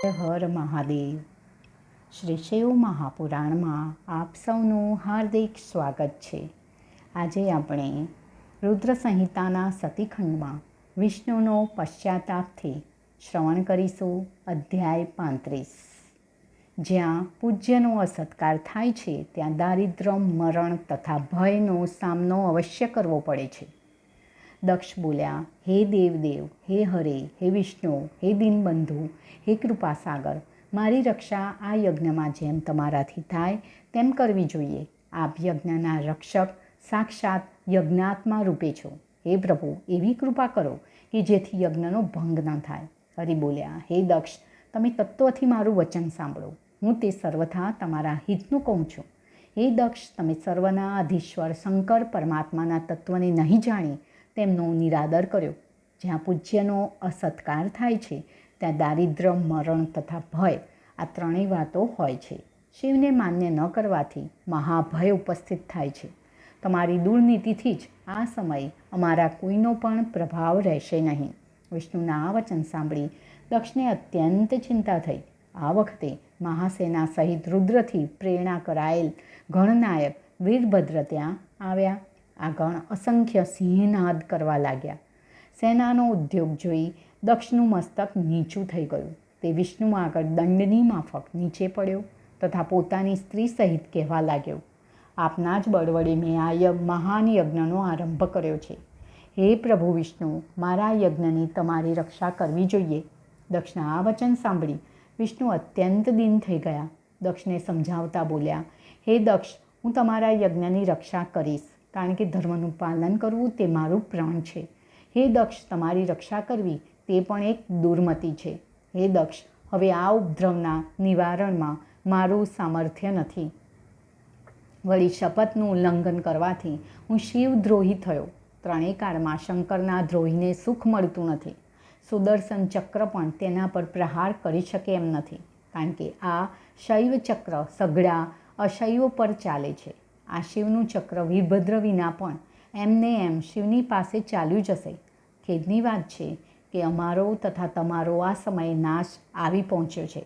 હર મહાદેવ. શ્રી શિવ મહાપુરાણમાં આપ સૌનું હાર્દિક સ્વાગત છે. આજે આપણે રુદ્ર સંહિતાના સતીખંડમાં વિષ્ણુનો પશ્ચાતાપથી શ્રવણ કરીશું. અધ્યાય 35. જ્યાં પૂજ્યનો અસત્કાર થાય છે ત્યાં દારિદ્ર્ય, મરણ તથા ભયનો સામનો અવશ્ય કરવો પડે છે. દક્ષ બોલ્યા, હે દેવદેવ, હે હરે, હે વિષ્ણુ, હે દીનબંધુ, હે કૃપાસાગર, મારી રક્ષા આ યજ્ઞમાં જેમ તમારાથી થાય તેમ કરવી જોઈએ. આપ યજ્ઞના રક્ષક સાક્ષાત યજ્ઞાત્મા રૂપે છો. હે પ્રભુ, એવી કૃપા કરો કે જેથી યજ્ઞનો ભંગ ન થાય. હરિ બોલ્યા, હે દક્ષ, તમે તત્વથી મારું વચન સાંભળો. હું તે સર્વથા તમારા હિતનું કહું છું. હે દક્ષ, તમે સર્વના અધીશ્વર શંકર પરમાત્માના તત્વને નહીં જાણી તેમનો નિરાદર કર્યો. જ્યાં પૂજ્યનો અસત્કાર થાય છે ત્યાં દારિદ્ર્ય, મરણ તથા ભય આ ત્રણેય વાતો હોય છે. શિવને માન્ય ન કરવાથી મહાભય ઉપસ્થિત થાય છે. તમારી દુર્નીતિથી જ આ સમયે અમારા કોઈનો પણ પ્રભાવ રહેશે નહીં. વિષ્ણુના આ વચન સાંભળી દક્ષને અત્યંત ચિંતા થઈ. આ વખતે મહાસેના સહિત રુદ્રથી પ્રેરણા કરાયેલ ગણનાયક વીરભદ્ર ત્યાં આવ્યા. આ ગણ અસંખ્ય સિંહનાદ કરવા લાગ્યા. સેનાનો ઉદ્યોગ જોઈ દક્ષનું મસ્તક નીચું થઈ ગયું. તે વિષ્ણુ આગળ દંડની માફક નીચે પડ્યો તથા પોતાની સ્ત્રી સહિત કહેવા લાગ્યો, આપના જ બળ વડે મેં આ મહાન યજ્ઞનો આરંભ કર્યો છે. હે પ્રભુ વિષ્ણુ, મારા યજ્ઞની તમારી રક્ષા કરવી જોઈએ. દક્ષના આ વચન સાંભળી વિષ્ણુ અત્યંત દીન થઈ ગયા. દક્ષને સમજાવતા બોલ્યા, હે દક્ષ, હું તમારા યજ્ઞની રક્ષા કરીશ, કારણ કે ધર્મનું પાલન કરવું તે મારું પ્રણ છે. હે દક્ષ, તમારી રક્ષા કરવી તે પણ એક દુર્મતિ છે. હે દક્ષ, હવે આ ઉપદ્રવના નિવારણમાં મારું સામર્થ્ય નથી. વળી શપથનું ઉલ્લંઘન કરવાથી હું શિવદ્રોહી થયો. ત્રણેય કાળમાં શંકરના દ્રોહીને સુખ મળતું નથી. સુદર્શન ચક્ર પણ તેના પર પ્રહાર કરી શકે એમ નથી, કારણ કે આ શૈવ ચક્ર સઘળા અશૈવ પર ચાલે છે. આ શિવનું ચક્ર વીરભદ્ર વિના પણ એમને એમ શિવની પાસે ચાલ્યું જશે. ખેદની વાત છે કે અમારો તથા તમારો આ સમયે નાશ આવી પહોંચ્યો છે.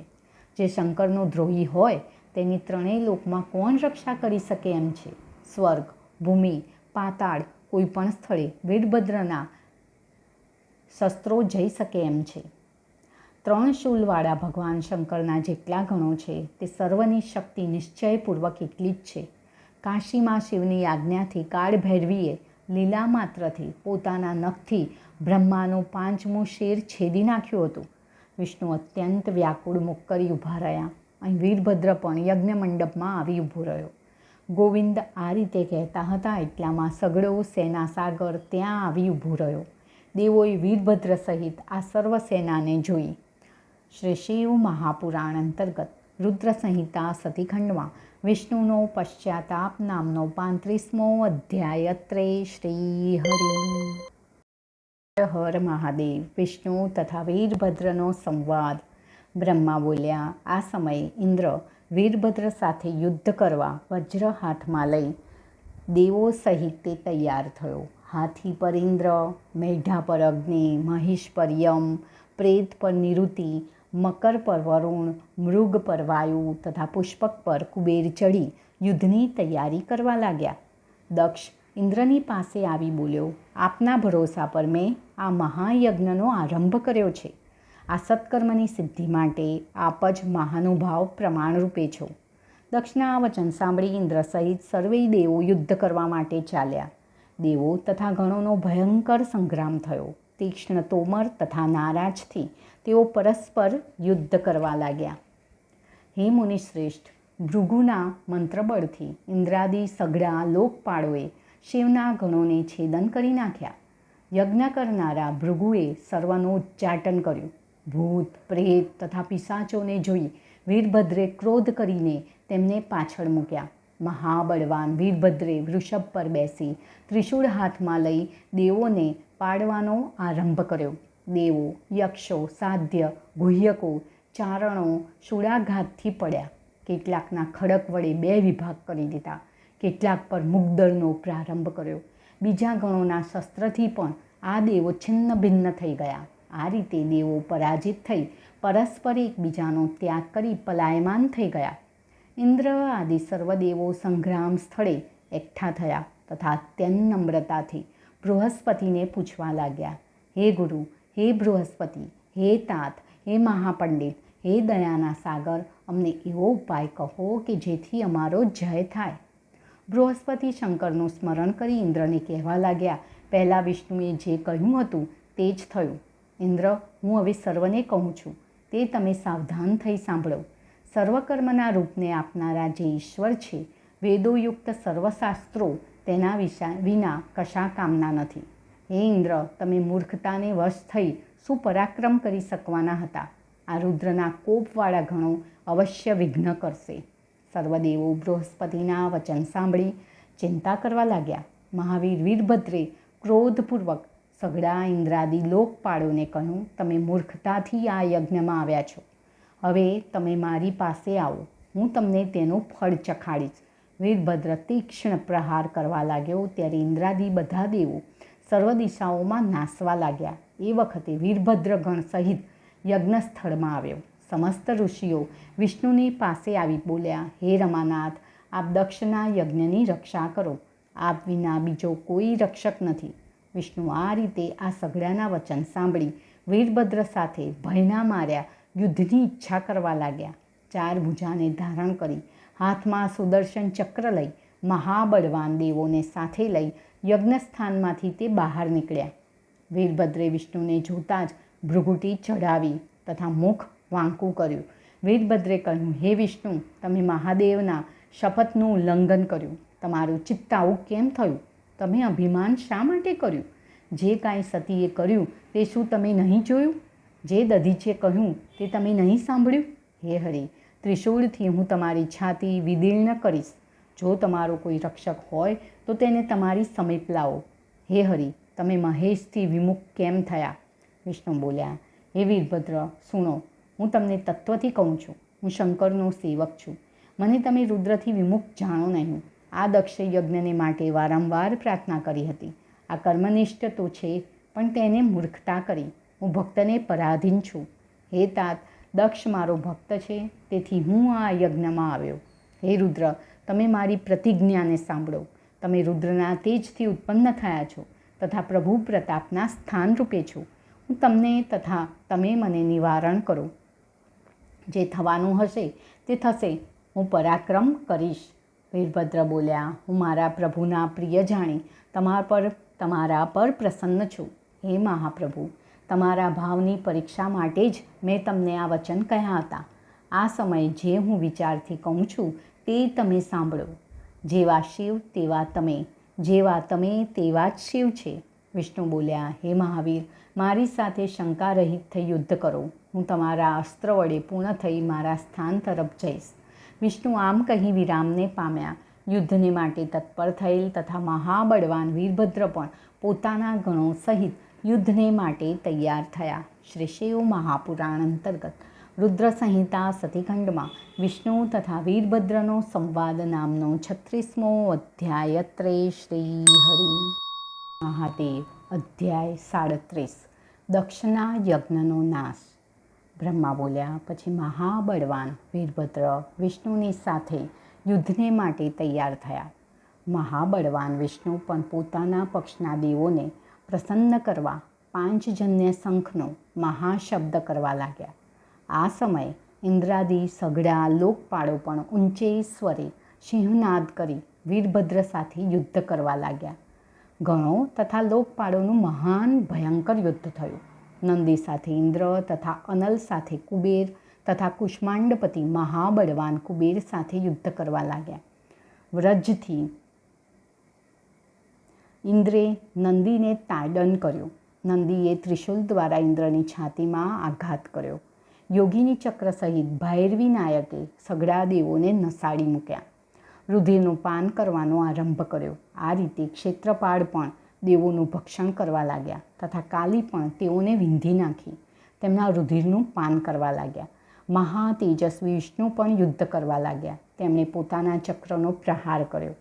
જે શંકરનો દ્રોહી હોય તેની ત્રણેય લોકમાં કોણ રક્ષા કરી શકે એમ છે. સ્વર્ગ, ભૂમિ, પાતાળ કોઈ પણ સ્થળે વીરભદ્રના શસ્ત્રો જઈ શકે એમ છે. ત્રણ શૂલવાળા ભગવાન શંકરના જેટલા ગણો છે તે સર્વની શક્તિ નિશ્ચયપૂર્વક એટલી જ છે. કાશીમાં શિવની આજ્ઞાથી કાળ ભૈરવીએ લીલા માત્રથી પોતાના નખથી બ્રહ્માનું પાંચમું શેર છેદી નાખ્યું હતું. વિષ્ણુ અત્યંત વ્યાકુળ મુખ કરી ઊભા રહ્યા. અહીં વીરભદ્ર પણ યજ્ઞ મંડપમાં આવી ઊભો રહ્યો. ગોવિંદ આ રીતે કહેતા હતા એટલામાં સઘળો સેનાસાગર ત્યાં આવી ઊભો રહ્યો. દેવોએ વીરભદ્ર સહિત આ સર્વ સેનાને જોઈ. શ્રી શિવ મહાપુરાણ અંતર્ગત રુદ્ર સંહિતા સતીખંડમાં વિષ્ણુનો પશ્ચાતાપ નામનો 35મો અધ્યાય. અત્રે શ્રી હર મહાદેવ. વિષ્ણુ તથા વીરભદ્રનો સંવાદ. બ્રહ્મા બોલ્યા, આ સમયે ઇન્દ્ર વીરભદ્ર સાથે યુદ્ધ કરવા વજ્ર હાથમાં લઈ દેવો સહિત તે તૈયાર થયો. હાથી પર ઇન્દ્ર, મેઢા પર અગ્નિ, મહિષ પર યમ, પ્રેત પર નિરુતિ, મકર પર વરુણ, મૃગ પર વાયુ તથા પુષ્પક પર કુબેર ચડી યુદ્ધની તૈયારી કરવા લાગ્યા. દક્ષ ઇન્દ્રની પાસે આવી બોલ્યો, આપના ભરોસા પર મેં આ મહાયજ્ઞનો આરંભ કર્યો છે. આ સત્કર્મની સિદ્ધિ માટે આપ જ મહાનુભાવ પ્રમાણરૂપે છો. દક્ષના આ વચન સાંભળી ઇન્દ્ર સહિત સર્વેય દેવો યુદ્ધ કરવા માટે ચાલ્યા. દેવો તથા ગણોનો ભયંકર સંગ્રામ થયો. તીક્ષ્ણ તોમર તથા નારાજથી તેઓ પરસ્પર યુદ્ધ કરવા લાગ્યા. હે મુનિશ્રેષ્ઠ, ભૃગુના મંત્રબળથી ઇન્દ્રાદિ સઘળા લોકપાળોએ શિવના ગણોને છેદન કરી નાખ્યા. યજ્ઞ કરનારા ભૃગુએ સર્વનું ઉચ્ચાટન કર્યું. ભૂત, પ્રેત તથા પિશાચોને જોઈ વીરભદ્રે ક્રોધ કરીને તેમને પાછળ મૂક્યા. મહાબળવાન વીરભદ્રે વૃષભ પર બેસી ત્રિશૂળ હાથમાં લઈ દેવોને પાડવાનો આરંભ કર્યો. દેવો, યક્ષો, સાધ્ય, ગુહ્યકો, ચારણો શૂળાઘાતથી પડ્યા. કેટલાકના ખડક વડે 2 વિભાગ કરી દીધા. કેટલાક પર મુગ્દળનો પ્રારંભ કર્યો. બીજા ગણોના શસ્ત્રથી પણ આ દેવો છિન્ન ભિન્ન થઈ ગયા. આ રીતે દેવો પરાજિત થઈ પરસ્પર એકબીજાનો ત્યાગ કરી પલાયમાન થઈ ગયા. ઇન્દ્ર આદિ સર્વદેવો સંગ્રામ સ્થળે એકઠા થયા તથા અત્યંત નમ્રતાથી બૃહસ્પતિને પૂછવા લાગ્યા, હે ગુરુ, હે બૃહસ્પતિ, હે તાત, હે મહાપંડિત, હે દયાના સાગર, અમને એવો ઉપાય કહો કે જેથી અમારો જય થાય. બૃહસ્પતિ શંકરનું સ્મરણ કરી ઇન્દ્રને કહેવા લાગ્યા, પહેલાં વિષ્ણુએ જે કહ્યું હતું તે જ થયું. ઇન્દ્ર, હું હવે સર્વને કહું છું, તે તમે સાવધાન થઈ સાંભળો. સર્વકર્મના રૂપને આપનારા જે ઈશ્વર છે, વેદોયુક્ત સર્વશાસ્ત્રો તેના વિના કશા કામના નથી. હે ઇન્દ્ર, તમે મૂર્ખતાને વશ થઈ શું પરાક્રમ કરી શકવાના હતા? આ રુદ્રના કોપવાળા ગણો અવશ્ય વિઘ્ન કરશે. સર્વદેવો બૃહસ્પતિના વચન સાંભળી ચિંતા કરવા લાગ્યા. મહાવીર વીરભદ્રે ક્રોધપૂર્વક સઘળા ઇન્દ્રાદિ લોકપાળોને કહ્યું, તમે મૂર્ખતાથી આ યજ્ઞમાં આવ્યા છો. હવે તમે મારી પાસે આવો, હું તમને તેનું ફળ ચખાડીશ. વીરભદ્ર તીક્ષ્ણ પ્રહાર કરવા લાગ્યો ત્યારે ઇન્દ્રાદિ બધા દેવો સર્વ દિશાઓમાં નાસવા લાગ્યા. એ વખતે વીરભદ્ર ગણ સહિત યજ્ઞસ્થળમાં આવ્યો. સમસ્ત ઋષિઓ વિષ્ણુની પાસે આવી બોલ્યા, હે રમાનાથ, આપ દક્ષના યજ્ઞની રક્ષા કરો. આપ વિના બીજો કોઈ રક્ષક નથી. વિષ્ણુ આ રીતે આ સઘળાના વચન સાંભળી વીરભદ્ર સાથે ભયના માર્યા યુદ્ધની ઈચ્છા કરવા લાગ્યા. 4 ભુજાને ધારણ કરી હાથમાં સુદર્શન ચક્ર લઈ મહાબળવાન દેવોને સાથે લઈ યજ્ઞસ્થાનમાંથી તે બહાર નીકળ્યા. વીરભદ્રે વિષ્ણુને જોતાં જ ભૃગુટી ચઢાવી તથા મુખ વાંકું કર્યું. વીરભદ્રે કહ્યું, હે વિષ્ણુ, તમે મહાદેવના શપથનું ઉલ્લંઘન કર્યું. તમારું ચિત્ત આવું કેમ થયું? તમે અભિમાન શા માટે કર્યું? જે કાંઈ સતીએ કર્યું તે શું તમે નહીં જોયું? જે દધીચે કહ્યું તે તમે નહીં સાંભળ્યું? હે હરિ, ત્રિશૂળથી હું તમારી છાતી વિદીર્ણ કરીશ. જો તમારો કોઈ રક્ષક હોય તો તેને તમારી સમીપ લાવો. હે હરિ, તમે મહેશથી વિમુખ કેમ થયા? વિષ્ણુ બોલ્યા, હે વીરભદ્ર, સુણો, હું તમને તત્વથી કહું છું. હું શંકરનો સેવક છું. મને તમે રુદ્રથી વિમુખ જાણો નહીં. આ દક્ષ યજ્ઞને માટે વારંવાર પ્રાર્થના કરી હતી. આ કર્મનિષ્ઠ તો છે, પણ તેને મૂર્ખતા કરી. હું ભક્તને પરાધીન છું. હે તાત, દક્ષ મારો ભક્ત છે, તેથી હું આ યજ્ઞમાં આવ્યો. હે રુદ્ર, તમે મારી પ્રતિજ્ઞાને સાંભળો. તમે રુદ્રના તેજથી ઉત્પન્ન થયા છો તથા પ્રભુ પ્રતાપના સ્થાન રૂપે છો. હું તમને તથા તમે મને નિવારણ કરો. જે થવાનું હશે તે થશે. હું પરાક્રમ કરીશ. વીરભદ્ર બોલ્યા, હું મારા પ્રભુના પ્રિય જાણી તમારા પર પ્રસન્ન છું. હે મહાપ્રભુ, તમારા ભાવની પરીક્ષા માટે જ મેં તમને આ વચન કહ્યા હતા. આ સમયે જે હું વિચારથી કહું છું તે તમે સાંભળો. જેવા શિવ તેવા તમે, જેવા તમે તેવા જ શિવ છે. વિષ્ણુ બોલ્યા, હે મહાવીર, મારી સાથે શંકા રહિત થઈ યુદ્ધ કરો. હું તમારા અસ્ત્ર વડે પૂર્ણ થઈ મારા સ્થાન તરફ જઈશ. વિષ્ણુ આમ કહી વિરામને પામ્યા. યુદ્ધને માટે તત્પર થયેલ તથા મહાબળવાન વીરભદ્ર પણ પોતાના ગણો સહિત યુદ્ધને માટે તૈયાર થયા. શ્રી શિવ મહાપુરાણ અંતર્ગત રુદ્ર સંહિતા સતીખંડમાં વિષ્ણુ તથા વીરભદ્રનો સંવાદ નામનો 36મો અધ્યાય. શ્રી હરિ મહાદેવ. અધ્યાય 37. દક્ષના યજ્ઞનો નાશ. બ્રહ્મા બોલ્યા, પછી મહાબળવાન વીરભદ્ર વિષ્ણુની સાથે યુદ્ધને માટે તૈયાર થયા. મહાબળવાન વિષ્ણુ પણ પોતાના પક્ષના દેવોને પ્રસન્ન કરવા 5 જન્ય શંખનો મહાશબ્દ કરવા લાગ્યા. આ સમયે ઇન્દ્રાદિ સઘળા લોકપાળો પણ ઊંચે સ્વરે સિંહનાદ કરી વીરભદ્ર સાથે યુદ્ધ કરવા લાગ્યા. ગણો તથા લોકપાળોનું મહાન ભયંકર યુદ્ધ થયું. નંદી સાથે ઇન્દ્ર તથા અનલ સાથે કુબેર તથા કુષ્માંડપતિ મહાબળવાન કુબેર સાથે યુદ્ધ કરવા લાગ્યા. વ્રજથી ઇન્દ્રે નંદીને તાડન કર્યો. નંદીએ ત્રિશૂલ દ્વારા ઇન્દ્રની છાતીમાં આઘાત કર્યો. યોગિની ચક્ર સહિત ભૈરવી નાયકે સઘળા દેવોને નસાડી મૂક્યા. રુધિરનું પાન કરવાનો આરંભ કર્યો. આ રીતે ક્ષેત્રપાળ પણ દેવોનું ભક્ષણ કરવા લાગ્યા તથા કાલી પણ તેઓને વિંધી નાખી તેમના રુધિરનું પાન કરવા લાગ્યા. મહા તેજસ્વી વિષ્ણુ પણ યુદ્ધ કરવા લાગ્યા. તેમણે પોતાના ચક્રનો પ્રહાર કર્યો.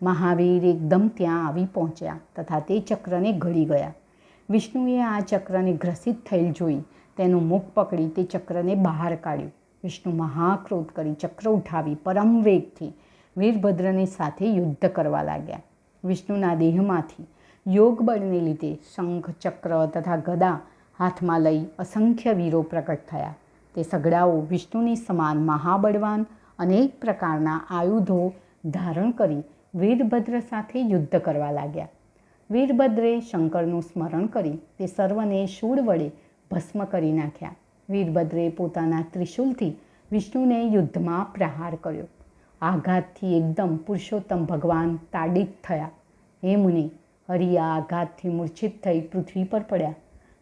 મહાવીર એકદમ ત્યાં આવી પહોંચ્યા તથા તે ચક્રને ઘડી ગયા. વિષ્ણુએ આ ચક્રને ગ્રસિત થયેલ જોઈ તેનું મુખ પકડી તે ચક્રને બહાર કાઢ્યું. વિષ્ણુ મહાક્રોધ કરી ચક્ર ઉઠાવી પરમ વેગથી વીરભદ્રની સાથે યુદ્ધ કરવા લાગ્યા. વિષ્ણુના દેહમાંથી યોગ બળને લીધે શંખ, ચક્ર તથા ગદા હાથમાં લઈ અસંખ્ય વીરો પ્રકટ થયા. તે સઘળાઓ વિષ્ણુની સમાન મહાબળવાન અનેક પ્રકારના આયુધો ધારણ કરી વીરભદ્ર સાથે યુદ્ધ કરવા લાગ્યા. વીરભદ્રે શંકરનું સ્મરણ કરી તે સર્વને શૂળ વડે ભસ્મ કરી નાખ્યા. વીરભદ્રે પોતાના ત્રિશૂલથી વિષ્ણુને યુદ્ધમાં પ્રહાર કર્યો. આઘાતથી એકદમ પુરુષોત્તમ ભગવાન તાડિત થયા. હે મુનિ, હરિયા આઘાતથી મૂર્છિત થઈ પૃથ્વી પર પડ્યા.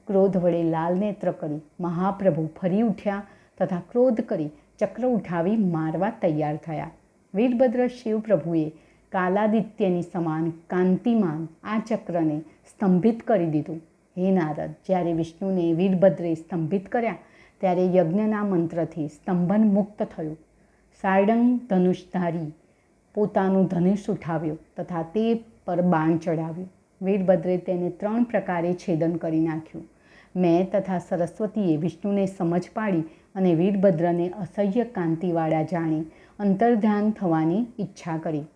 ક્રોધ વડે લાલ નેત્ર કરી મહાપ્રભુ ફરી ઉઠ્યા તથા ક્રોધ કરી ચક્ર ઉઠાવી મારવા તૈયાર થયા. વીરભદ્ર શિવપ્રભુએ કાલાદિત્યની સમાન કાંતિમાન આ ચક્રને સ્તંભિત કરી દીધું. હે નારદ, જ્યારે વિષ્ણુને વીરભદ્રે સ્તંભિત કર્યા ત્યારે યજ્ઞના મંત્રથી સ્તંભન મુક્ત થયું. સારડંગ ધનુષધારી પોતાનું ધનુષ ઉઠાવ્યો તથા તે પર બાણ ચડાવ્યું. વીરભદ્રે તેને 3 પ્રકારે છેદન કરી નાખ્યું. મેં તથા સરસ્વતીએ વિષ્ણુને સમજ પાડી અને વીરભદ્રને અસહ્ય કાંતિવાળા જાણી અંતર્ધ્યાન થવાની ઈચ્છા કરી.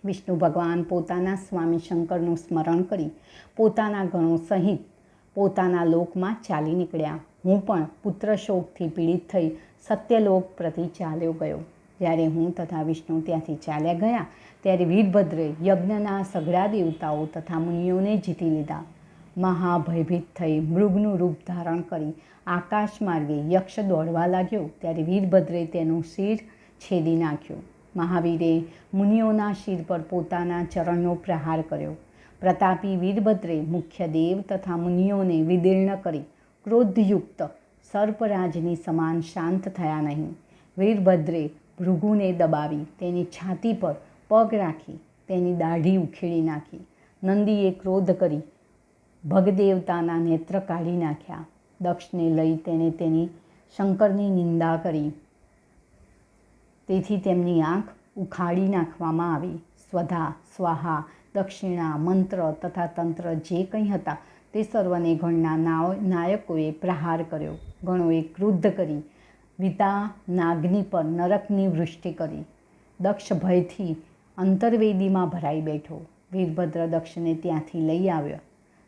વિષ્ણુ ભગવાન પોતાના સ્વામી શંકરનું સ્મરણ કરી પોતાના ગણો સહિત પોતાના લોકમાં ચાલી નીકળ્યા. હું પણ પુત્ર શોકથી પીડિત થઈ સત્યલોક પ્રતિ ચાલ્યો ગયો. જ્યારે હું તથા વિષ્ણુ ત્યાંથી ચાલ્યા ગયા ત્યારે વીરભદ્રે યજ્ઞના સઘળા દેવતાઓ તથા મુનિઓને જીતી લીધા. મહાભયભીત થઈ મૃગનું રૂપ ધારણ કરી આકાશ માર્ગે યક્ષ દોડવા લાગ્યો ત્યારે વીરભદ્રે તેનું શિર છેદી નાખ્યું. મહાવીરે મુનિઓના શિર પર પોતાના ચરણનો પ્રહાર કર્યો. પ્રતાપી વીરભદ્રે મુખ્ય દેવ તથા મુનિઓને વિદીર્ણ કરી ક્રોધયુક્ત સર્પરાજની સમાન શાંત થયા નહીં. વીરભદ્રે ભૃગુને દબાવી તેની છાતી પર પગ રાખી તેની દાઢી ઉખેડી નાખી. નંદીએ ક્રોધ કરી ભગદેવતાના નેત્ર કાઢી નાખ્યા. દક્ષને લઈ તેની શંકરની નિંદા કરી તેથી તેમની આંખ ઉખાડી નાખવામાં આવી. સ્વધા, સ્વાહા, દક્ષિણા, મંત્ર તથા તંત્ર જે કંઈ હતા તે સર્વને ગણના નાયકોએ પ્રહાર કર્યો. ગણોએ ક્રુદ્ધ કરી વિતા નાગની પર નરકની વૃષ્ટિ કરી. દક્ષ ભયથી અંતર્વેદીમાં ભરાઈ બેઠો. વીરભદ્ર દક્ષને ત્યાંથી લઈ આવ્યો.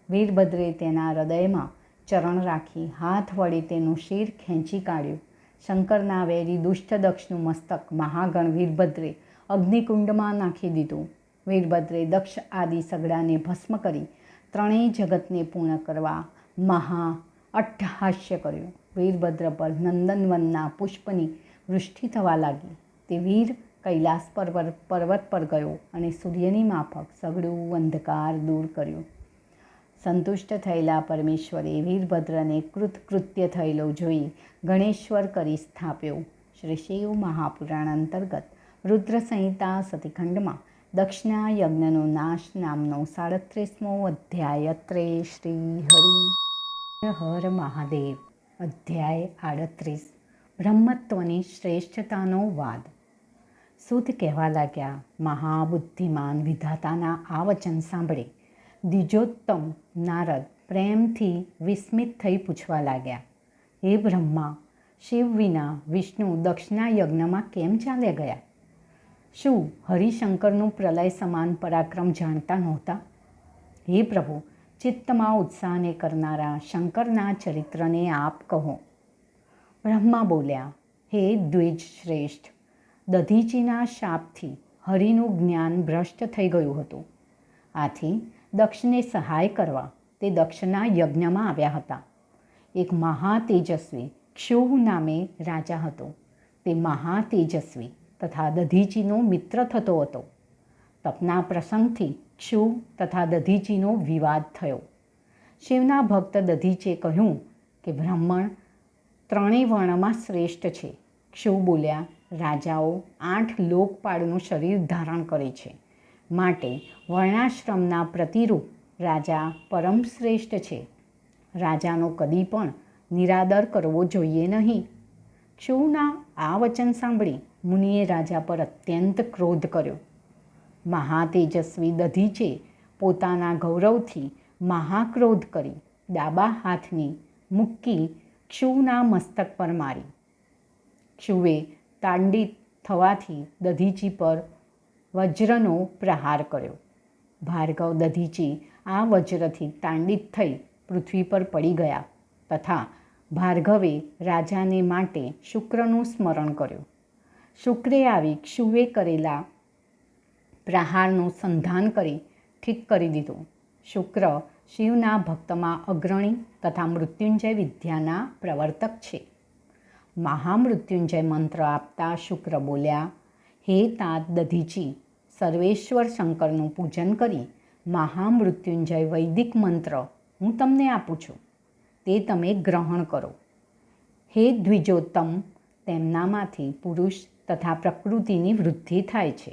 વીરભદ્રે તેના હૃદયમાં ચરણ રાખી હાથ વડે તેનું શિર ખેંચી કાઢ્યું. શંકરના વેરી દુષ્ટ દક્ષનું મસ્તક મહાગણ વીરભદ્રે અગ્નિકુંડમાં નાખી દીધું. વીરભદ્રે દક્ષ આદિ સગડાને ભસ્મ કરી 3 જગતને પૂર્ણ કરવા મહા અટ્ટહાસ્ય કર્યું. વીરભદ્ર પર નંદનવનના પુષ્પની વૃષ્ટિ થવા લાગી. તે વીર કૈલાસ પર્વત પર ગયો અને સૂર્યની માફક સઘળું અંધકાર દૂર કર્યું. સંતુષ્ટ થયેલા પરમેશ્વરે વીરભદ્રને કૃતકૃત્ય થયેલો જોઈ ગણેશ્વર કરી સ્થાપ્યો. શ્રી શિવ મહાપુરાણ અંતર્ગત રુદ્ર સંહિતા સતીખંડમાં દક્ષના યજ્ઞનો નાશ નામનો 37મો અધ્યાય. અત્રે શ્રી હરિ હર મહાદેવ. અધ્યાય 38. બ્રહ્મત્વની શ્રેષ્ઠતાનો વાદ. સુત કહેવા લાગ્યા, મહાબુદ્ધિમાન વિધાતાના આ વચન સાંભળે દ્વિજોત્તમ નારદ પ્રેમથી વિસ્મિત થઈ પૂછવા લાગ્યા, હે બ્રહ્મા, શિવ વિના વિષ્ણુ દક્ષના યજ્ઞમાં કેમ ચાલ્યા ગયા? શું હરિશંકરનું પ્રલય સમાન પરાક્રમ જાણતા નહોતા? હે પ્રભુ, ચિત્તમાં ઉત્સાહને કરનારા શંકરના ચરિત્રને આપ કહો. બ્રહ્મા બોલ્યા, હે દ્વિજ શ્રેષ્ઠ, દધીચીના શાપથી હરિનું જ્ઞાન ભ્રષ્ટ થઈ ગયું હતું. આથી દક્ષને સહાય કરવા તે દક્ષના યજ્ઞમાં આવ્યા હતા. એક મહાતેજસ્વી ક્ષુભ નામે રાજા હતો. તે મહાતેજસ્વી તથા દધીચીનો મિત્ર થતો હતો. તપના પ્રસંગથી ક્ષુભ તથા દધીચીનો વિવાદ થયો. શિવના ભક્ત દધીચે કહ્યું કે બ્રાહ્મણ 3 વર્ણમાં શ્રેષ્ઠ છે. ક્ષુભ બોલ્યા, રાજાઓ 8 લોકપાળનું શરીર ધારણ કરે છે, માટે વર્ણાશ્રમના પ્રતિરૂપ રાજા પરમ શ્રેષ્ઠ છે. રાજાનો કદી પણ નિરાદર કરવો જોઈએ નહીં. ક્ષુના આ વચન સાંભળી મુનિએ રાજા પર અત્યંત ક્રોધ કર્યો. મહાતેજસ્વી દધીચે પોતાના ગૌરવથી મહાક્રોધ કરી ડાબા હાથની મૂકી ક્ષુના મસ્તક પર મારી. ક્ષુએ તાંડિત થવાથી દધીચી પર વજ્રનો પ્રહાર કર્યો. ભાર્ગવ દધીચી આ વજ્રથી તાંડિત થઈ પૃથ્વી પર પડી ગયા તથા ભાર્ગવે રાજાને માટે શુક્રનું સ્મરણ કર્યું. શુક્રે આવી ક્ષુએ કરેલા પ્રહારનું સંધાન કરી ઠીક કરી દીધું. શુક્ર શિવના ભક્તમાં અગ્રણી તથા મૃત્યુંજય વિદ્યાના પ્રવર્તક છે. મહામૃત્યુંજય મંત્ર આપતા શુક્ર બોલ્યા, હે તાત દધીચી, સર્વેશ્વર શંકરનું પૂજન કરી મહામૃત્યુંજય વૈદિક મંત્ર હું તમને આપું છું, તે તમે ગ્રહણ કરો. હે દ્વિજોત્તમ, તેમનામાંથી પુરુષ તથા પ્રકૃતિની વૃદ્ધિ થાય છે.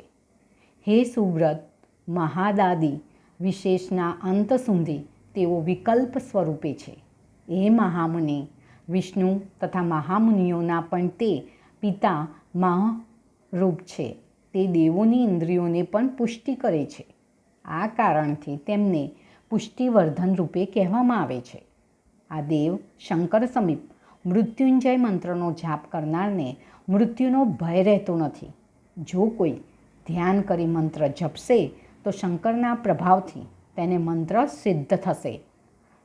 હે સુવ્રત, મહાદાદી વિશેષના અંત સુધી તેઓ વિકલ્પ સ્વરૂપે છે. એ મહામુનિ, વિષ્ણુ તથા મહામુનિઓના પણ તે પિતા મહારૂપ છે. તે દેવોની ઇન્દ્રિયોને પણ પુષ્ટિ કરે છે. આ કારણથી તેમને પુષ્ટિવર્ધન રૂપે કહેવામાં આવે છે. આ દેવ શંકર સમીપ મૃત્યુંજય મંત્રનો જાપ કરનારને મૃત્યુનો ભય રહેતો નથી. જો કોઈ ધ્યાન કરી મંત્ર જપશે તો શંકરના પ્રભાવથી તેને મંત્ર સિદ્ધ થશે.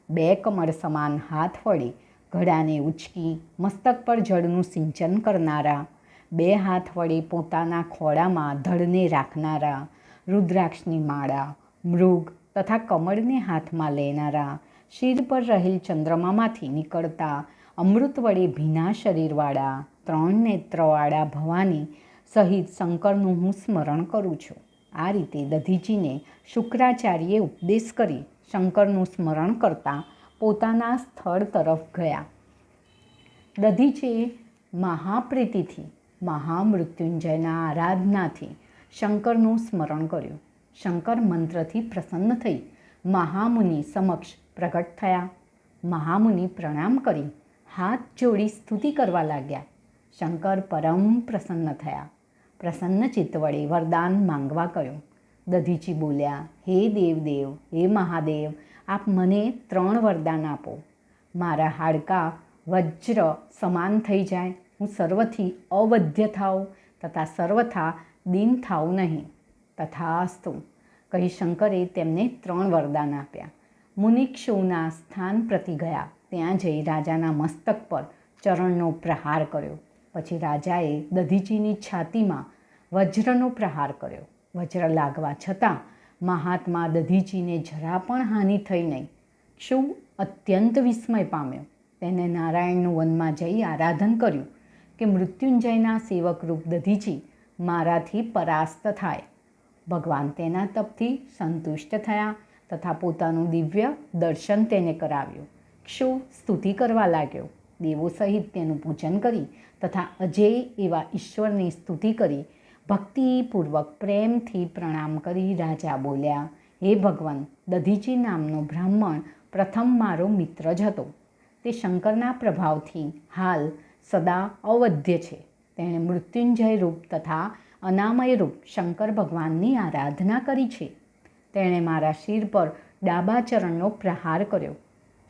2 કમર સમાન હાથ વડે ઘડાને ઉચકી મસ્તક પર જળનું સિંચન કરનારા, 2 હાથ વડે પોતાના ખોળામાં ધડને રાખનારા, રુદ્રાક્ષની માળા, મૃગ તથા કમળને હાથમાં લેનારા, શિર પર રહેલ ચંદ્રમામાંથી નીકળતા અમૃત વડે ભીના શરીરવાળા, 3 નેત્રવાળા ભવાની સહિત શંકરનું હું સ્મરણ કરું છું. આ રીતે દધીચીને શુક્રાચાર્યે ઉપદેશ કરી શંકરનું સ્મરણ કરતા પોતાના સ્થળ તરફ ગયા. દધીચીએ મહાપ્રીતિથી મહામૃત્યુંજયના આરાધનાથી શંકરનું સ્મરણ કર્યું. શંકર મંત્રથી પ્રસન્ન થઈ મહામુનિ સમક્ષ પ્રગટ થયા. મહામુનિ પ્રણામ કરી હાથ જોડી સ્તુતિ કરવા લાગ્યા. શંકર પરમ પ્રસન્ન થયા. પ્રસન્ન ચિત્ત વડે વરદાન માંગવા કહ્યું. દધીચી બોલ્યા, હે દેવદેવ, હે મહાદેવ, આપ મને 3 વરદાન આપો. મારા હાડકાં વજ્ર સમાન થઈ જાય, હું સર્વથી અવધ્ય થાઉં તથા સર્વથા દીન થાઉં નહીં. તથાસ્તુ કહી શંકરે તેમને 3 વરદાન આપ્યા. મુનિક્ષુના સ્થાન પ્રતિ ગયા. ત્યાં જઈ રાજાના મસ્તક પર ચરણનો પ્રહાર કર્યો. પછી રાજાએ દધીચીની છાતીમાં વજ્રનો પ્રહાર કર્યો. વજ્ર લાગવા છતાં મહાત્મા દધીચીને જરા પણ હાનિ થઈ નહીં. ક્ષુ અત્યંત વિસ્મય પામ્યો. તેને નારાયણનું વનમાં જઈ આરાધન કર્યું કે મૃત્યુંજયના સેવકરૂપ દધીચી મારાથી પરાસ્ત થાય. ભગવાન તેના તપથી સંતુષ્ટ થયા તથા પોતાનું દિવ્ય દર્શન તેને કરાવ્યું. ક્ષુ સ્તુતિ કરવા લાગ્યો. દેવો સહિત તેનું પૂજન કરી તથા અજેય એવા ઈશ્વરની સ્તુતિ કરી ભક્તિપૂર્વક પ્રેમથી પ્રણામ કરી રાજા બોલ્યા, હે ભગવાન, દધીચી નામનો બ્રાહ્મણ પ્રથમ મારો મિત્ર જ હતો. તે શંકરના પ્રભાવથી હાલ સદા અવધ્ય છે. તેણે મૃત્યુંજય રૂપ તથા અનામય રૂપ શંકર ભગવાનની આરાધના કરી છે. તેણે મારા શિર પર ડાબા ચરણનો પ્રહાર કર્યો.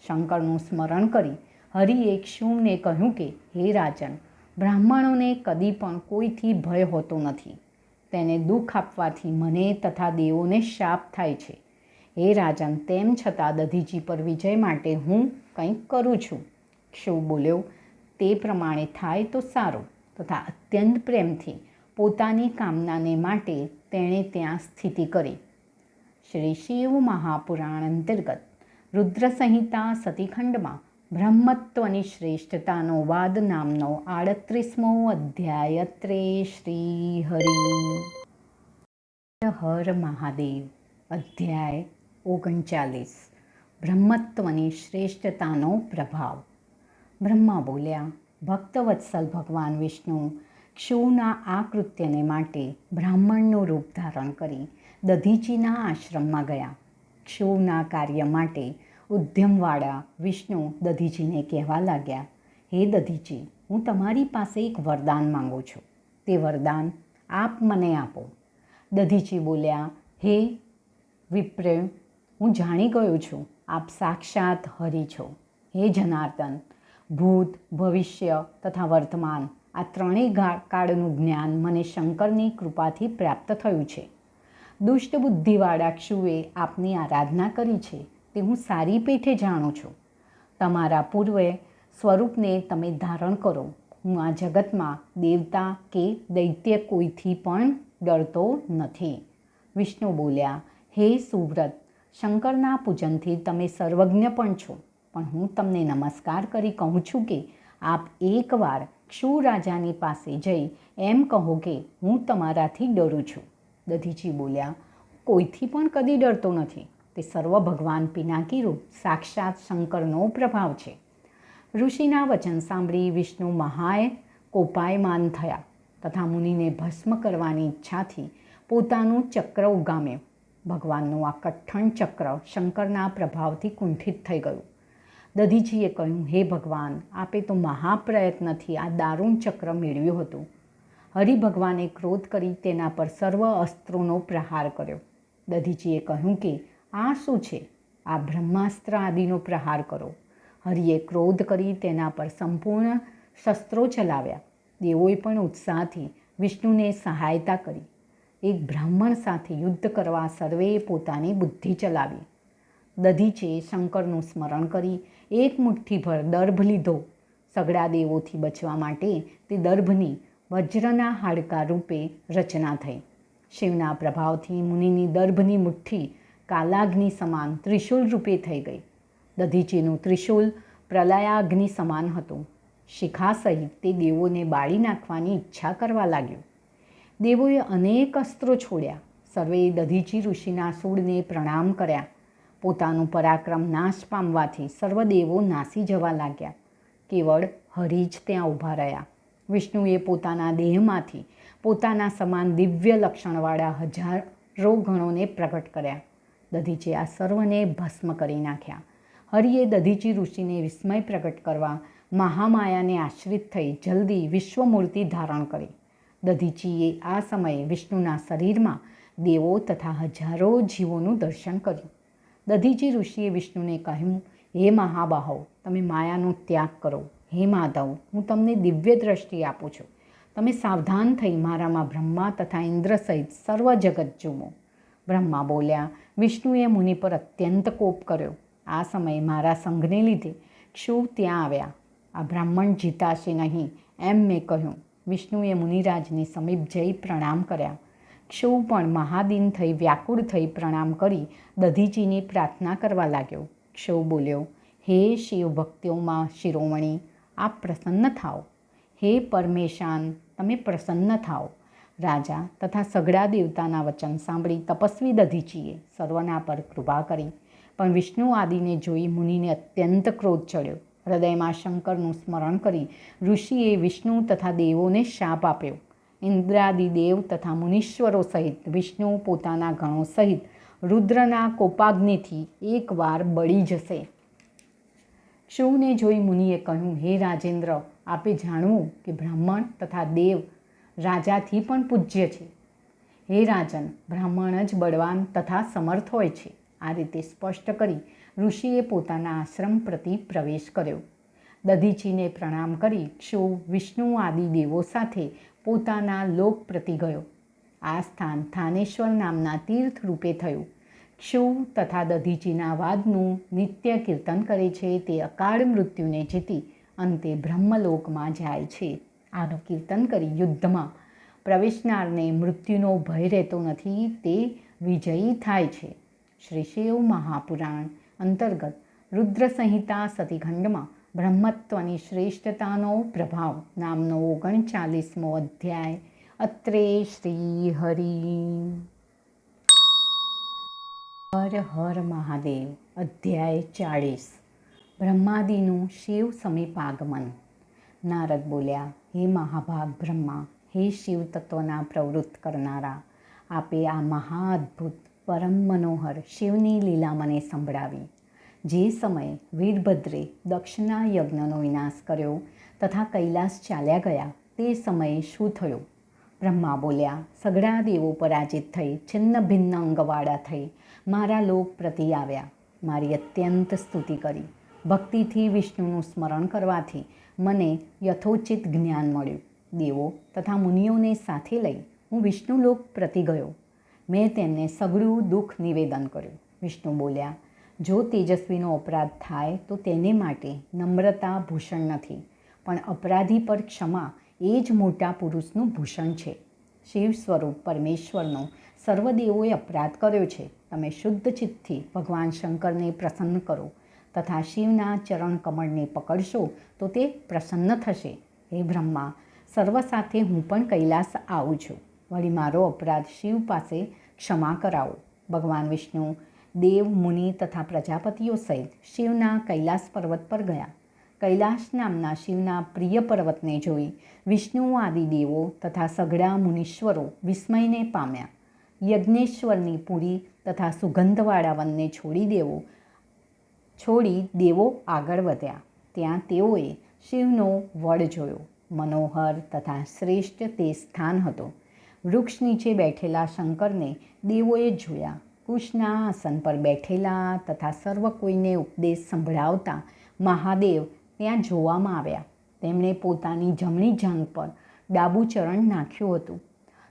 શંકરનું સ્મરણ કરી હરિએ ક્ષુને કહ્યું કે, હે રાજન, બ્રાહ્મણોને કદી પણ કોઈથી ભય હોતો નથી. તેને દુઃખ આપવાથી મને તથા દેવોને શાપ થાય છે. હે રાજન, તેમ છતાં દધીચી પર વિજય માટે હું કંઈક કરું છું. ક્ષુ બોલ્યો, તે પ્રમાણે થાય તો સારું. તથા અત્યંત પ્રેમથી પોતાની કામનાને માટે તેણે ત્યાં સ્થિતિ કરી. શ્રી શિવ મહાપુરાણ અંતર્ગત રુદ્ર સંહિતા સતીખંડમાં બ્રહ્મત્વની શ્રેષ્ઠતાનો વાદ નામનો 38મો અધ્યાય. શ્રી હરિ હર મહાદેવ. અધ્યાય 39. બ્રહ્મત્વની શ્રેષ્ઠતાનો પ્રભાવ. બ્રહ્મા બોલ્યા, ભક્તવત્સલ ભગવાન વિષ્ણુ ક્ષુના આ કૃત્યને માટે બ્રાહ્મણનું રૂપ ધારણ કરી દધીચીના આશ્રમમાં ગયા. ક્ષુના કાર્ય માટે ઉદ્યમવાળા વિષ્ણુ દધીચીને કહેવા લાગ્યા, હે દધીચી, હું તમારી પાસે એક વરદાન માંગુ છું. તે વરદાન આપ મને આપો. દધીચી બોલ્યા, હે વિપ્ર, હું જાણી ગયો છું આપ સાક્ષાત હરિ છો. હે જનાર્દન, ભૂત, ભવિષ્ય તથા વર્તમાન આ ત્રણેય કાળનું જ્ઞાન મને શંકરની કૃપાથી પ્રાપ્ત થયું છે. દુષ્ટ બુદ્ધિવાળા ક્ષુએ આપની આરાધના કરી છે તે હું સારી પેઠે જાણું છું. તમારા પૂર્વે સ્વરૂપને તમે ધારણ કરો. હું આ જગતમાં દેવતા કે દૈત્ય કોઈથી પણ ડરતો નથી. વિષ્ણુ બોલ્યા, હે સુવ્રત, શંકરના પૂજનથી તમે સર્વજ્ઞ પણ છો, પણ હું તમને નમસ્કાર કરી કહું છું કે આપ એકવાર ક્ષુ રાજાની પાસે જઈ એમ કહો કે હું તમારાથી ડરું છું. દધીચી બોલ્યા, કોઈથી પણ કદી ડરતો નથી. તે સર્વ ભગવાન પિનાકી રૂપ સાક્ષાત શંકરનો પ્રભાવ છે. ઋષિના વચન સાંભળી વિષ્ણુ મહાય કોપાયમાન થયા તથા મુનિને ભસ્મ કરવાની ઈચ્છાથી પોતાનું ચક્ર ઉગામ્યું. ભગવાનનું આ કઠણ ચક્ર શંકરના પ્રભાવથી કુંઠિત થઈ ગયું. દધીચીએ કહ્યું, હે ભગવાન, આપે તો મહાપ્રયત્નથી આ દારૂણ ચક્ર મેળવ્યું હતું. હરિભગવાને ક્રોધ કરી તેના પર સર્વ અસ્ત્રોનો પ્રહાર કર્યો. દધીચીએ કહ્યું કે આ શું છે? આ બ્રહ્માસ્ત્ર આદિનો પ્રહાર કરો. હરિએ ક્રોધ કરી તેના પર સંપૂર્ણ શસ્ત્રો ચલાવ્યા. દેવોએ પણ ઉત્સાહથી વિષ્ણુને સહાયતા કરી. એક બ્રાહ્મણ સાથે યુદ્ધ કરવા સર્વેએ પોતાની બુદ્ધિ ચલાવી. દધીચીએ શંકરનું સ્મરણ કરી એક મુઠ્ઠીભર દર્ભ લીધો. સઘળા દેવોથી બચવા માટે તે દર્ભની વજ્રના હાડકા રૂપે રચના થઈ. શિવના પ્રભાવથી મુનિની દર્ભની મુઠ્ઠી કાલાગ્નિ સમાન ત્રિશૂલ રૂપે થઈ ગઈ. દધીચીનું ત્રિશૂલ પ્રલયાગ્નિ સમાન હતું. શિખા સહિત તે દેવોને બાળી નાખવાની ઈચ્છા કરવા લાગ્યું. દેવોએ અનેક અસ્ત્રો છોડ્યા. સર્વેએ દધીચી ઋષિના શૂળને પ્રણામ કર્યા. પોતાનું પરાક્રમ નાશ પામવાથી સર્વદેવો નાસી જવા લાગ્યા. કેવળ હરિ જ ત્યાં ઊભા રહ્યા. વિષ્ણુએ પોતાના દેહમાંથી પોતાના સમાન દિવ્ય લક્ષણવાળા હજારો ગણોને પ્રગટ કર્યા. દધીચીએ આ સર્વને ભસ્મ કરી નાખ્યા. હરિએ દધીચી ઋષિને વિસ્મય પ્રગટ કરવા મહામાયાને આશ્રિત થઈ જલ્દી વિશ્વમૂર્તિ ધારણ કરી. દધીચીએ આ સમયે વિષ્ણુના શરીરમાં દેવો તથા હજારો જીવોનું દર્શન કર્યું. દધીચી ઋષિએ વિષ્ણુને કહ્યું, હે મહાબાહો, તમે માયાનો ત્યાગ કરો. હે માધવ, હું તમને દિવ્ય દ્રષ્ટિ આપું છું. તમે સાવધાન થઈ મારામાં બ્રહ્મા તથા ઇન્દ્ર સહિત સર્વ જગત જુઓ. બ્રહ્મા બોલ્યા, વિષ્ણુએ મુનિ પર અત્યંત કોપ કર્યો. આ સમયે મારા સંઘને લીધે ક્ષુ ત્યાં આવ્યા. આ બ્રાહ્મણ જીતાશે નહીં એમ મેં કહ્યું. વિષ્ણુએ મુનિરાજની સમીપ જઈ પ્રણામ કર્યા. ક્ષુ પણ મહાદીન થઈ વ્યાકુળ થઈ પ્રણામ કરી દધીચીની પ્રાર્થના કરવા લાગ્યો. ક્ષુ બોલ્યો, હે શિવ ભક્તિઓમાં શિરોમણી, આપ પ્રસન્ન થાઓ. હે પરમેશાન, તમે પ્રસન્ન થાઓ. રાજા તથા સઘળા દેવતાના વચન સાંભળી તપસ્વી દધીચીએ સર્વના પર કૃપા કરી. પણ વિષ્ણુ આદિને જોઈ મુનિને અત્યંત ક્રોધ ચડ્યો. હૃદયમાં શંકરનું સ્મરણ કરી ઋષિએ વિષ્ણુ તથા દેવોને શાપ આપ્યો. ઇન્દ્રાદિ દેવ તથા મુનીશ્વરો સહિત વિષ્ણુ પોતાના ગણો સહિત રુદ્રના કોપાગ્નિથી એકવાર બળી જશે. ક્ષુને જોઈ મુનિએ કહ્યું, હે રાજેન્દ્ર, આપે જાણવું કે બ્રાહ્મણ તથા દેવ રાજાથી પણ પૂજ્ય છે. હે રાજન, બ્રાહ્મણ જ બળવાન તથા સમર્થ હોય છે. આ રીતે સ્પષ્ટ કરી ઋષિએ પોતાના આશ્રમ પ્રતિ પ્રવેશ કર્યો. દધીચીને પ્રણામ કરી ક્ષુ વિષ્ણુ આદિ દેવો સાથે પોતાના લોક પ્રતિ ગયો. આ સ્થાન થાનેશ્વર નામના તીર્થ રૂપે થયું. ક્ષુ તથા દધીચીના વાદનું નિત્ય કીર્તન કરે છે. તે અકાળ મૃત્યુને જીતી અંતે બ્રહ્મલોકમાં જાય છે. આનું કીર્તન કરી યુદ્ધમાં પ્રવેશનારને મૃત્યુનો ભય રહેતો નથી. તે વિજયી થાય છે. શ્રી શિવ મહાપુરાણ અંતર્ગત રુદ્ર સંહિતા સતીખંડમાં બ્રહ્મત્વની શ્રેષ્ઠતાનો પ્રભાવ નામનો 39મો અધ્યાય. અત્રે શ્રી હરિ. હર હર મહાદેવ. અધ્યાય 40. બ્રહ્માદિનું શિવ સમીપ આગમન. નારદ બોલ્યા, હે મહાભાગ બ્રહ્મા, હે શિવ તત્વના પ્રવૃત્ત કરનારા, આપે આ મહાઅદ્ભુત પરમ મનોહર શિવની લીલા મને સંભળાવી. જે સમયે વીરભદ્રે દક્ષના યજ્ઞનો વિનાશ કર્યો તથા કૈલાસ ચાલ્યા ગયા તે સમયે શું થયું? બ્રહ્મા બોલ્યા, સઘળા દેવો પરાજિત થઈ છિન્ન ભિન્ન અંગવાળા થઈ મારા લોક પ્રતિ આવ્યા. મારી અત્યંત સ્તુતિ કરી. ભક્તિથી વિષ્ણુનું સ્મરણ કરવાથી મને યથોચિત જ્ઞાન મળ્યું. દેવો તથા મુનિઓને સાથે લઈ હું વિષ્ણુલોક પ્રતિ ગયો. મેં તેમને સઘળું દુઃખ નિવેદન કર્યું. વિષ્ણુ બોલ્યા, જો તેજસ્વીનો અપરાધ થાય તો તેને માટે નમ્રતા ભૂષણ નથી, પણ અપરાધી પર ક્ષમા એ જ મોટા પુરુષનું ભૂષણ છે. શિવ સ્વરૂપ પરમેશ્વરનો સર્વદેવોએ અપરાધ કર્યો છે. તમે શુદ્ધ ચિત્તથી ભગવાન શંકરને પ્રસન્ન કરો તથા શિવના ચરણ કમળને પકડશો તો તે પ્રસન્ન થશે. હે બ્રહ્મા, સર્વ સાથે હું પણ કૈલાસ આવું છું. વળી મારો અપરાધ શિવ પાસે ક્ષમા કરાવો. ભગવાન વિષ્ણુ દેવ, મુનિ તથા પ્રજાપતિઓ સહિત શિવના કૈલાસ પર્વત પર ગયા. કૈલાસ નામના શિવના પ્રિય પર્વતને જોઈ વિષ્ણુ આદિ દેવો તથા સઘળા મુનીશ્વરો વિસ્મયને પામ્યા. યજ્ઞેશ્વરની પુરી તથા સુગંધવાળા વનને છોડી દેવો આગળ વધ્યા. ત્યાં તેઓએ શિવનો વડ જોયો. મનોહર તથા શ્રેષ્ઠ તે સ્થાન હતો. વૃક્ષ નીચે બેઠેલા શંકરને દેવોએ જોયા. કુશના આસન પર બેઠેલા તથા સર્વ કોઈને ઉપદેશ સંભળાવતા મહાદેવ ત્યાં જોવામાં આવ્યા. તેમણે પોતાની જમણી જાંઘ પર ડાબું ચરણ નાખ્યું હતું.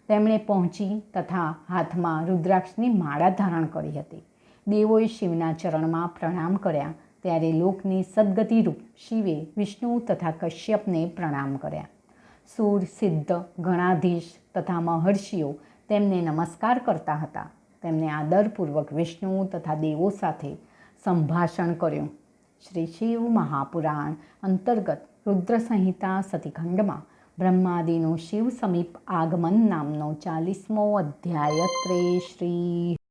તેમણે પહોંચી તથા હાથમાં રુદ્રાક્ષની માળા ધારણ કરી હતી. દેવોએ શિવના ચરણમાં પ્રણામ કર્યા. ત્યારે લોકની સદ્ગતિરૂપ શિવે વિષ્ણુ તથા કશ્યપને પ્રણામ કર્યા. સૂર, સિદ્ધ, ગણાધીશ તથા મહર્ષિઓ તેમને નમસ્કાર કરતા હતા. તેમને આદરપૂર્વક વિષ્ણુ તથા દેવો સાથે સંભાષણ કર્યું. શ્રી શિવ મહાપુરાણ અંતર્ગત રુદ્ર સંહિતા સતીખંડમાં બ્રહ્માદિનું શિવ સમીપ આગમન નામનો 40મો અધ્યાય. શ્રી